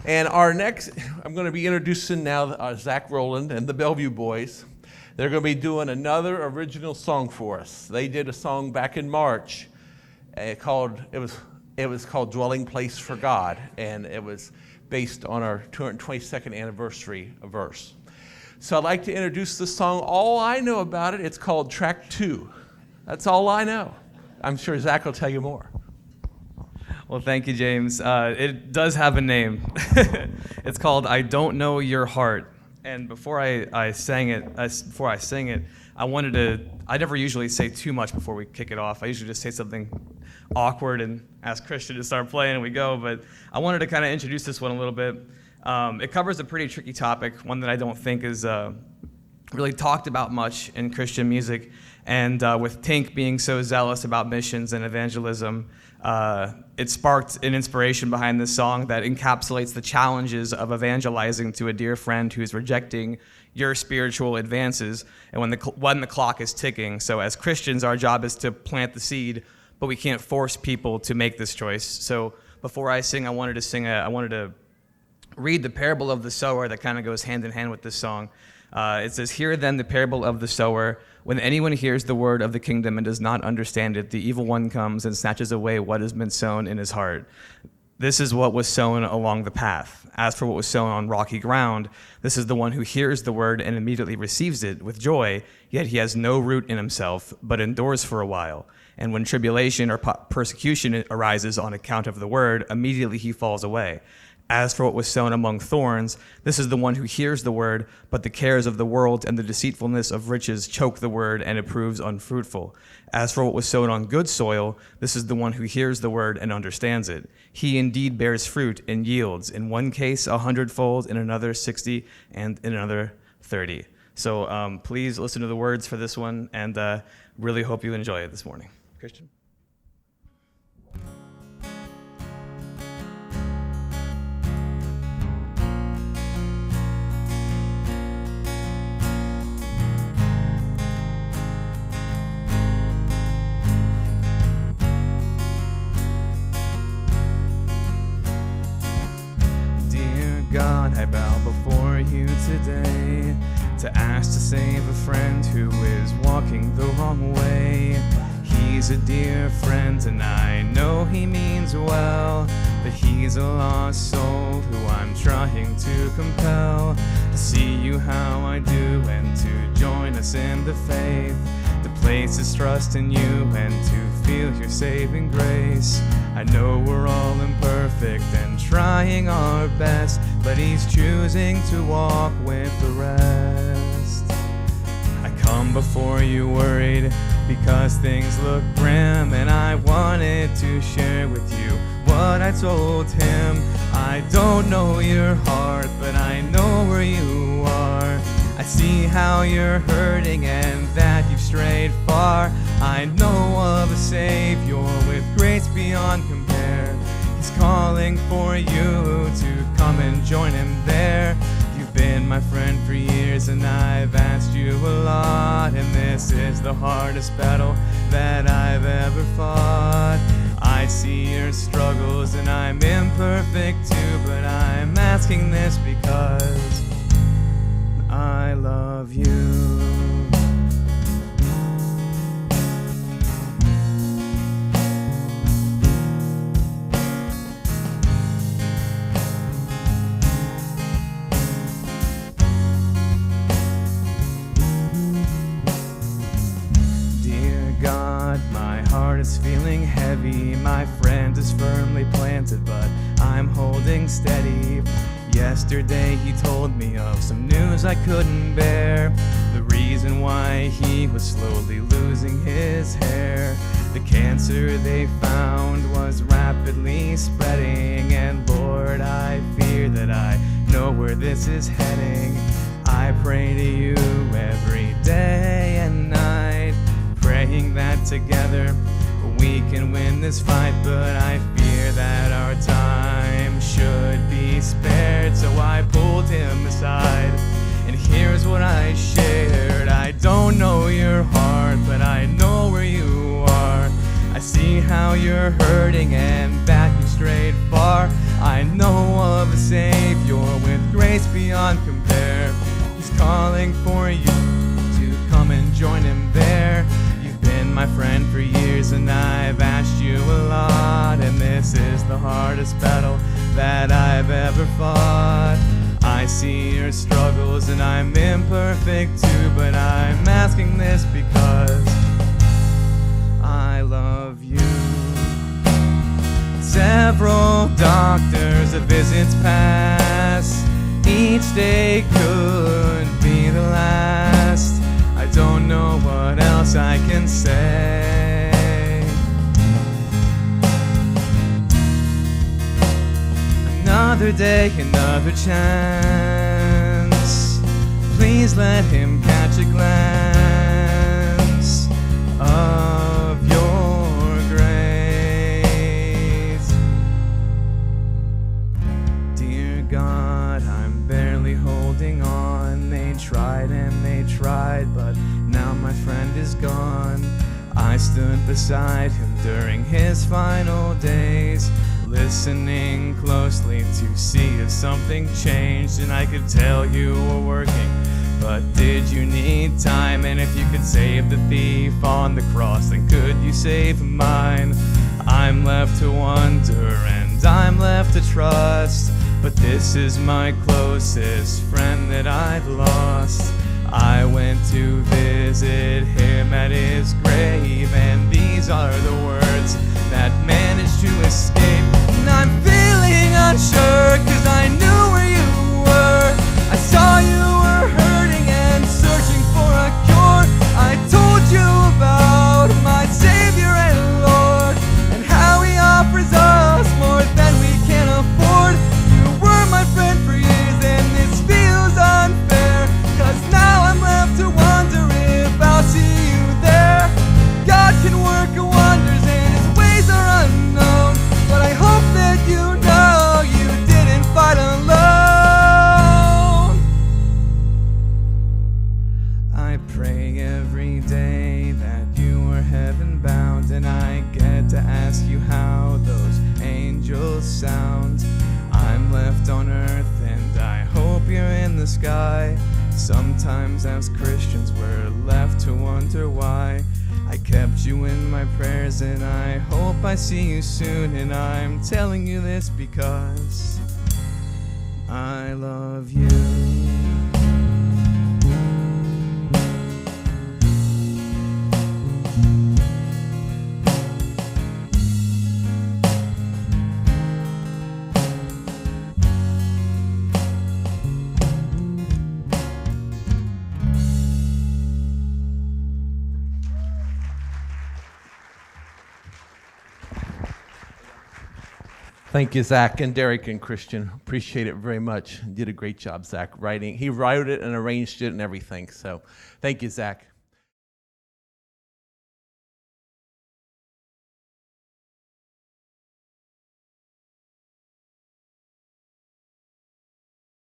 And I'm going to be introducing now Zach Rowland and the Belleview Boyz. They're going to be doing another original song for us. They did a song back in March it was called Dwelling Place for God, and it was based on our 222nd anniversary verse. So I'd like to introduce this song. All I know about it, it's called Track 2. That's all I know. I'm sure Zach will tell you more. Well, thank you, James. It does have a name. It's called I Don't Know Your Heart. And before I sang it, I never usually say too much before we kick it off. I usually just say something awkward and ask Christian to start playing and we go. But I wanted to kind of introduce this one a little bit. It covers a pretty tricky topic, one that I don't think is really talked about much in Christian music. And with Tink being so zealous about missions and evangelism, it sparked an inspiration behind this song that encapsulates the challenges of evangelizing to a dear friend who's rejecting your spiritual advances and when the clock is ticking. So as Christians, our job is to plant the seed, but we can't force people to make this choice. So before I sing, I wanted to read the parable of the sower that kind of goes hand in hand with this song. It says, "Hear then the parable of the sower. When anyone hears the word of the kingdom and does not understand it, the evil one comes and snatches away what has been sown in his heart. This is what was sown along the path. As for what was sown on rocky ground, this is the one who hears the word and immediately receives it with joy, yet he has no root in himself, but endures for a while. And when tribulation or persecution arises on account of the word, immediately he falls away. As for what was sown among thorns, this is the one who hears the word, but the cares of the world and the deceitfulness of riches choke the word, and it proves unfruitful. As for what was sown on good soil, this is the one who hears the word and understands it. He indeed bears fruit and yields, in one case 100-fold, in another 60, and in another 30. So please listen to the words for this one, and really hope you enjoy it this morning. Christian? God, I bow before you today to ask to save a friend who is walking the wrong way. He's a dear friend and I know he means well, but he's a lost soul who I'm trying to compel to see you how I do and to join us in the faith, to place his trust in you and to feel your saving grace. I know we're all imperfect and trying our best, but he's choosing to walk with the rest. I come before you worried because things look grim, and I wanted to share with you what I told him. I don't know your heart, but I know where you are. I see how you're hurting and that you've strayed far. I know of a Savior with grace beyond compare. He's calling for you to come and join him there. You've been my friend for years and I've asked you a lot, and this is the hardest battle that I've ever fought. I see your struggles and I'm imperfect too, but I'm asking this because I love you. Dear God, my heart is feeling heavy. My friend is firmly planted, but I'm holding steady. Yesterday he told me of some news I couldn't bear. The reason why he was slowly losing his hair. The cancer they found was rapidly spreading, and Lord, I fear that I know where this is heading. I pray to you every day and night, praying that together we can win this fight, but I fear that our time should be spared. So I pulled him aside, and here's what I shared. I don't know your heart, but I know where you are. I see how you're hurting and that you strayed far. I know of a Savior grace beyond compare. He's calling for you to come and join him there. You've been my friend for years and I've asked you a lot, and this is the hardest battle that I've ever fought. I see your struggles and I'm imperfect too, but I'm asking this because I love you. Several doctors' visits pass. Each day could be the last. I don't know what else I can say. Another day, another chance. Please let him catch a glance of your grace. Dear God, I'm barely holding on. They tried and they tried, but now my friend is gone. I stood beside him during his final days, listening closely to see if something changed, and I could tell you were working, but did you need time? And if you could save the thief on the cross, then could you save mine? I'm left to wonder and I'm left to trust, but this is my closest friend that I've lost. I went to visit him at his grave, and these are the words that managed to escape. And I'm feeling unsure, cause I knew where you were. I saw you were hurting and searching for a cure. I told you about my Savior and Lord, and how he offers us more than we can afford. You were my friend for years, and this feels unfair, cause now I'm left to wonder if I'll see you there. God can work wonders and his ways are unknown, but I hope that you know you didn't fight alone. I pray every day that you are heaven bound, and I get to ask you how those angels sound. I'm left on earth and I hope you're in the sky. Sometimes as Christians we're left to wonder why. I kept you in my prayers and I hope I see you soon, and I'm telling you this because I love you. Thank you, Zach and Derek and Christian. Appreciate it very much. You did a great job, Zach, writing. He wrote it and arranged it and everything. So thank you, Zach.